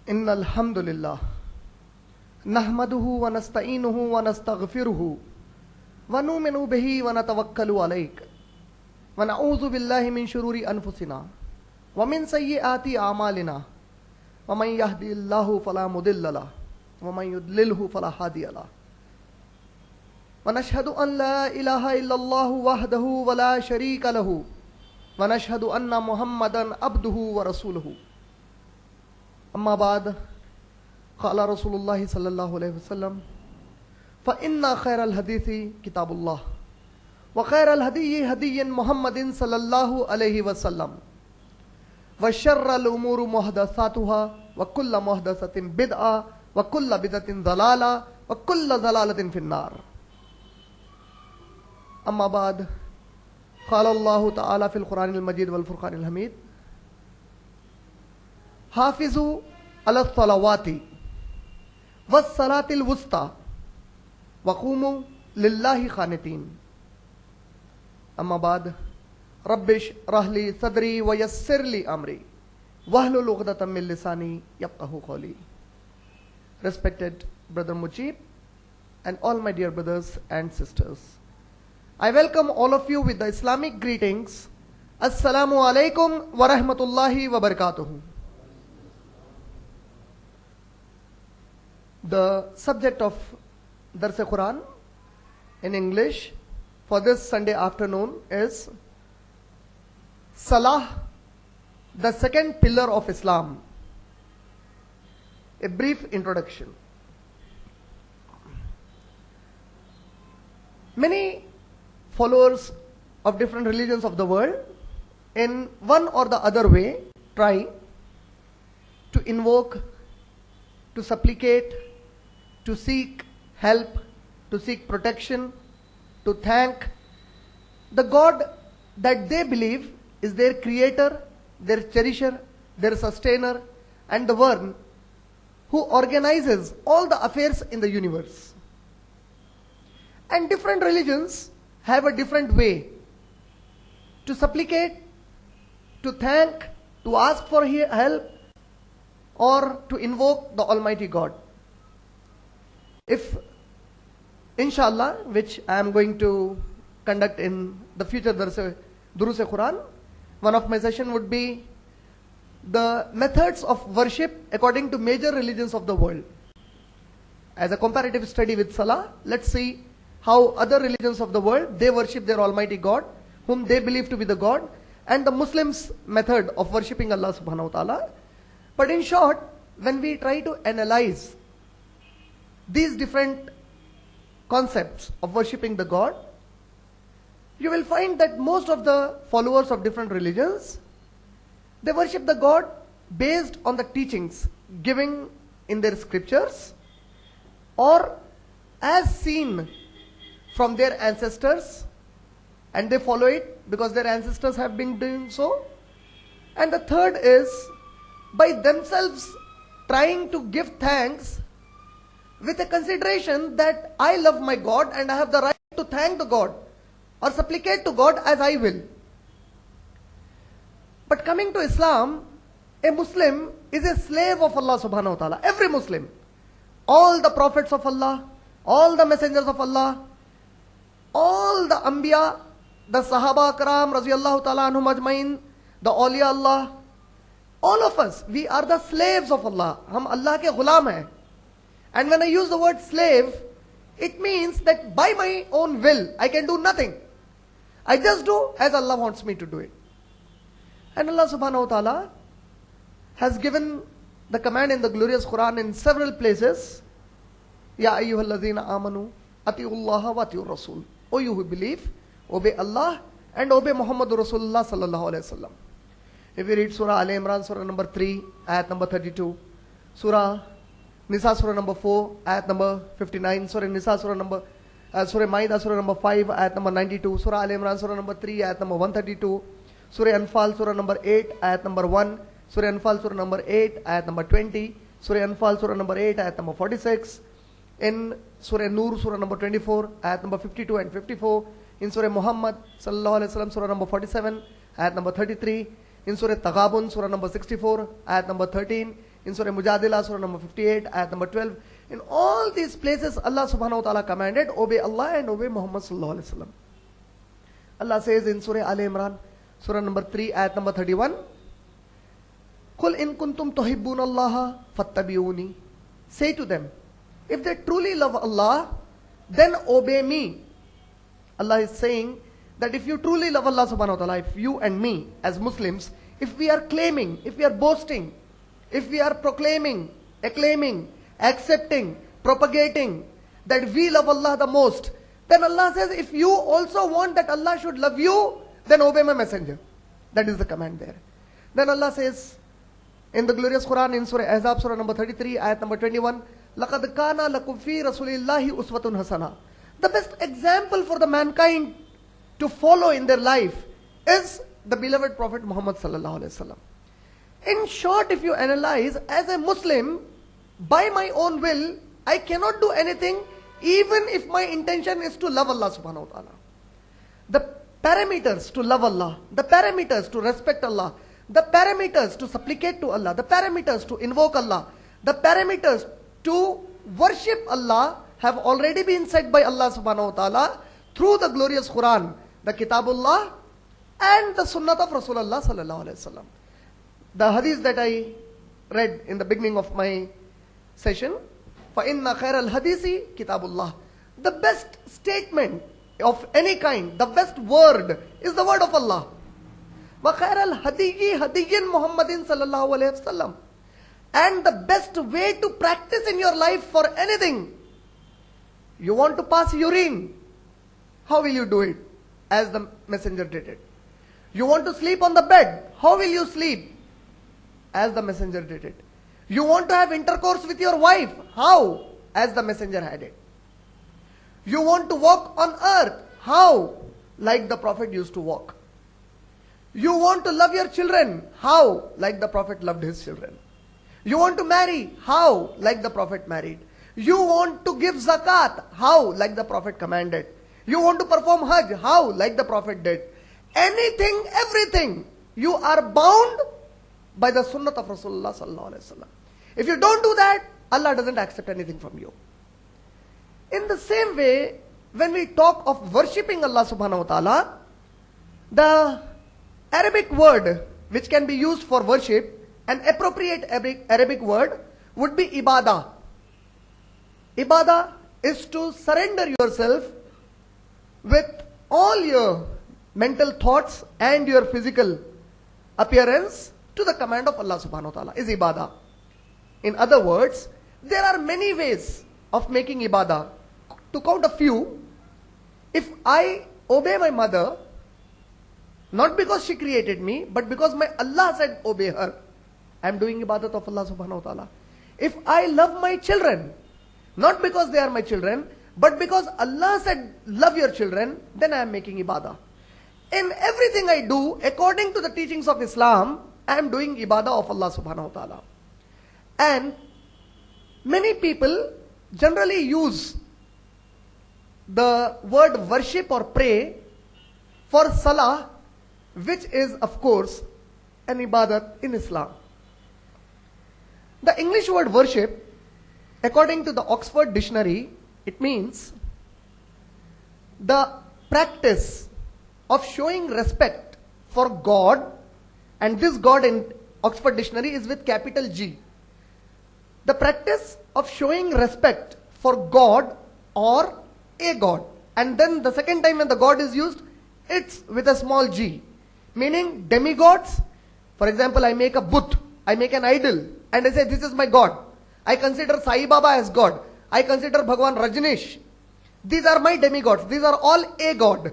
Innal hamdulillah nahmaduhu wa nasta'inuhu wa nastaghfiruhu wa nu'minu bihi wa natawakkalu alayk wa na'udhu billahi min shururi anfusina wa min sayyiati a'malina wa man yahdihillahu fala mudilla lahu wa man yudlilhu fala hadiya lahu wa nashhadu an la ilaha illallah wahdahu wa la sharika lahu wa nashhadu anna muhammadan abduhu wa rasuluhu. Amma ba'd, qala Rasulullah sallallahu alayhi wa sallam, fa inna khayral hadithi kitabullah wa khayral hadiyyi hadiyyin Muhammadin sallallahu alayhi wa sallam wa sharral umuru muhdathatuha wa kulla muhdathatin bid'a wa kulla bid'atin dhalala wa kulla dhalalatin finnar. Amma ba'd, qala Allah ta'ala fil Qur'anil Majid wal Furqanil Hamid, हाफिजू अला सलावाती वस्सलातिल वुस्ता वक़ूमू लिल्लाहि क़ानितीन। अम्मा बाद, रब्बिश रहली सदरी व यस्सिरली अमरी वहलुल उक़दतम मिन लिसानी यफ़क़हू क़ौली. Respected Brother Mujib and all my dear brothers and sisters, I welcome all of you with the Islamic greetings. Assalamu alaikum wa rahmatullahi wa barakatuhu. The subject of Dars-e-Quran in English for this Sunday afternoon is Salah, the second pillar of Islam. A brief introduction. Many followers of different religions of the world, in one or the other way, try to invoke, to supplicate, to seek help, to seek protection, to thank the God that they believe is their creator, their cherisher, their sustainer, and the one who organizes all the affairs in the universe. And different religions have a different way to supplicate, to thank, to ask for help, or to invoke the Almighty God. If, inshallah, which I am going to conduct in the future Durus-e-Quran, one of my session would be the methods of worship according to major religions of the world. As a comparative study with Salah, let's see how other religions of the world, they worship their Almighty God, whom they believe to be the God, and the Muslims' method of worshipping Allah subhanahu wa ta'ala. But in short, when we try to analyze these different concepts of worshipping the God, you will find that most of the followers of different religions, they worship the God based on the teachings given in their scriptures or as seen from their ancestors, and they follow it because their ancestors have been doing so. And the third is by themselves trying to give thanks with a consideration that I love my God and I have the right to thank the God or supplicate to God as I will. But coming to Islam, a Muslim is a slave of Allah subhanahu wa ta'ala. Every Muslim. All the prophets of Allah, all the messengers of Allah, all the Anbiya, the Sahaba Karam, Raziyallahu ta'ala anhum ajmain, the Awliya Allah, all of us, we are the slaves of Allah. Hum Allah ke ghulam hai. And when I use the word slave, it means that by my own will, I can do nothing. I just do as Allah wants me to do it. And Allah subhanahu wa ta'ala has given the command in the glorious Quran in several places. Ya ayyuhalladhina amanu, ati'ullaha wa ati'ur rasul. O you who believe, obey Allah and obey Muhammadur Rasulullah sallallahu alayhi wa sallam. If we read Surah Al-Imran, Surah number 3, ayat number 32, Surah Nisa, Surah number 4, ayat number 59, Surah Nisa, Surah Ma'idah, Surah number 5, ayat number 92, Surah Al-Imran, Surah number 3, ayat number 132, Surah Anfal, Surah number 8, ayat number 1, Surah Anfal, Surah number 8, ayat number 20, Surah Anfal, Surah number 8, ayat number 46, in Surah Nur, Surah number 24, ayat number 52 and 54, in Surah Muhammad, Sallallahu Alaihi Wasallam, Surah number 47, ayat number 33, in Surah Taghabun, Surah number 64, ayat number 13, in Surah Mujadila, Surah number 58, ayat number 12. In all these places, Allah subhanahu wa ta'ala commanded, obey Allah and obey Muhammad sallallahu alaihi wasallam. Allah says in Surah Al Imran, Surah number 3, ayat number 31, Qul in kuntum tuhibbun Allah fattabi'uni. Say to them, if they truly love Allah, then obey me. Allah is saying that if you truly love Allah subhanahu wa ta'ala, if you and me as Muslims, if we are claiming, if we are boasting, if we are proclaiming, acclaiming, accepting, propagating that we love Allah the most, then Allah says, if you also want that Allah should love you, then obey my messenger. That is the command there. Then Allah says in the glorious Quran in Surah Ahzab, Surah number 33, ayat number 21, لَقَدْ كَانَ لَكُمْ فِي رَسُولِ اللَّهِ أُسْوَةٌ حَسَنَةٌ. The best example for the mankind to follow in their life is the beloved Prophet Muhammad sallallahu alaihi wasallam. In short, if you analyze, as a Muslim, by my own will, I cannot do anything even if my intention is to love Allah subhanahu wa ta'ala. The parameters to love Allah, the parameters to respect Allah, the parameters to supplicate to Allah, the parameters to invoke Allah, the parameters to worship Allah have already been set by Allah subhanahu wa ta'ala through the glorious Quran, the Kitabullah and the Sunnah of Rasulullah sallallahu alaihi wasallam. The hadith that I read in the beginning of my session, فَإِنَّ خَيْرَ الْحَدِيثِ Kitabullah. The best statement of any kind, the best word is the word of Allah. وَخَيْرَ الْحَدِيِّ هَدِيٍّ مُحَمَّدٍ sallallahu alaihi wasallam. And the best way to practice in your life for anything, you want to pass urine, how will you do it? As the messenger did it. You want to sleep on the bed, how will you sleep? As the messenger did it. You want to have intercourse with your wife, how? As the messenger had it. You want to walk on earth, how? Like the Prophet used to walk. You want to love your children, how? Like the Prophet loved his children. You want to marry, how? Like the Prophet married. You want to give zakat, how? Like the Prophet commanded. You want to perform hajj, how? Like the Prophet did. Anything, everything, you are bound by the sunnah of Rasulullah sallallahu alaihi wasallam. If you don't do that, Allah doesn't accept anything from you. In the same way, when we talk of worshipping Allah subhanahu wa ta'ala, the Arabic word which can be used for worship, an appropriate Arabic word would be ibadah. Ibadah is to surrender yourself with all your mental thoughts and your physical appearance to the command of Allah subhanahu wa ta'ala, is ibadah. In other words, there are many ways of making ibadah. To count a few, if I obey my mother, not because she created me, but because my Allah said obey her, I am doing ibadat of Allah subhanahu wa ta'ala. If I love my children, not because they are my children, but because Allah said love your children, then I am making ibadah. In everything I do, according to the teachings of Islam, I am doing ibadah of Allah subhanahu wa ta'ala. And many people generally use the word worship or pray for salah, which is of course an ibadat in Islam. The English word worship, according to the Oxford Dictionary, it means the practice of showing respect for God, and this God in Oxford Dictionary is with capital G. The practice of showing respect for God or a God. And then the second time when the God is used, it's with a small g. Meaning demigods. For example, I make a Buddha, I make an idol, and I say this is my God. I consider Sai Baba as God. I consider Bhagwan Rajneesh. These are my demigods. These are all a God.